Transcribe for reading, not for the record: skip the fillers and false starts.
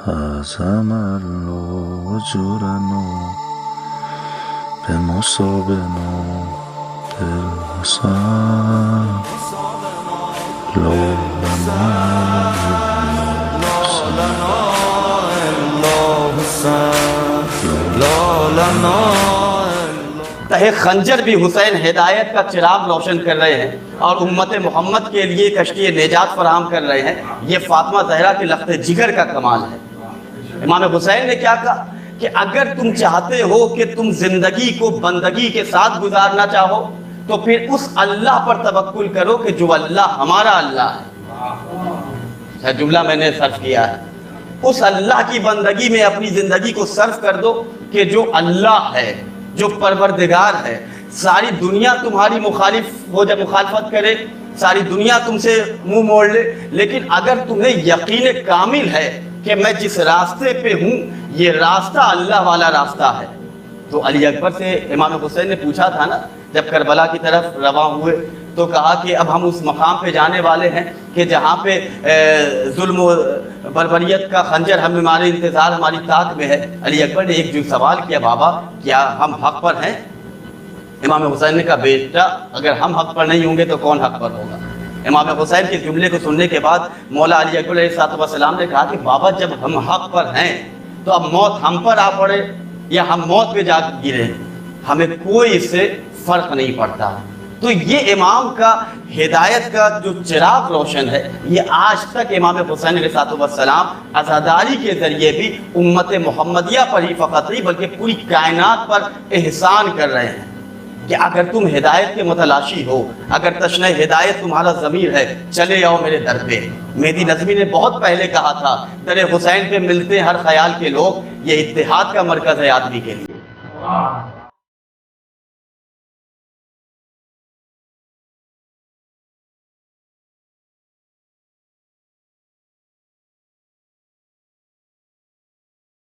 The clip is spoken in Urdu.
هزم وجورنا بمصابنا بالحسن لو لنا تہ خنجر بھی حسین ہدایت کا چراغ روشن کر رہے ہیں اور امت محمد کے لیے کشتی نجات فراہم کر رہے ہیں. یہ فاطمہ زہرا کے لخت جگر کا کمال ہے. امام حسین نے کیا کہا کہ اگر تم چاہتے ہو کہ تم زندگی کو بندگی کے ساتھ گزارنا چاہو تو پھر اس اللہ پر توکل کرو کہ جو اللہ ہمارا اللہ ہے. جملہ میں نے صرف کیا ہے. اس اللہ کی بندگی میں اپنی زندگی کو صرف کر دو کہ جو اللہ ہے، جو پروردگار ہے. ساری دنیا تمہاری مخالفت کرے، ساری دنیا تم سے منہ موڑ لے، لیکن اگر تمہیں یقین کامل ہے کہ میں جس راستے پہ ہوں یہ راستہ اللہ والا راستہ ہے. تو علی اکبر سے امام حسین نے پوچھا تھا نا جب کربلا کی طرف رواں ہوئے تو کہا کہ اب ہم اس مقام پہ جانے والے ہیں کہ جہاں پہ ظلم و بربریت کا خنجر ہمارے انتظار ہماری طاق میں ہے. علی اکبر نے ایک جو سوال کیا، بابا کیا ہم حق پر ہیں؟ امام حسین نے کہا بیٹا اگر ہم حق پر نہیں ہوں گے تو کون حق پر ہوگا. امام حسین کے جملے کو سننے کے بعد مولا علی اکبر علیہ السلام نے کہا کہ بابا جب ہم حق پر ہیں تو اب موت ہم پر آ پڑے یا ہم موت پہ جا گرے ہمیں کوئی اس سے فرق نہیں پڑتا. تو یہ امام کا ہدایت کا جو چراغ روشن ہے یہ آج تک امام حسین علیہ السلام عزاداری کے ذریعے بھی امت محمدیہ پر ہی فقط نہیں بلکہ پوری کائنات پر احسان کر رہے ہیں کہ اگر تم ہدایت کے متلاشی ہو، اگر تشنہ ہدایت تمہارا ضمیر ہے، چلے آؤ میرے در پہ. مہدی نظمی نے بہت پہلے کہا تھا در حسین پہ ملتے ہر خیال کے لوگ، یہ اتحاد کا مرکز ہے آدمی کے لیے.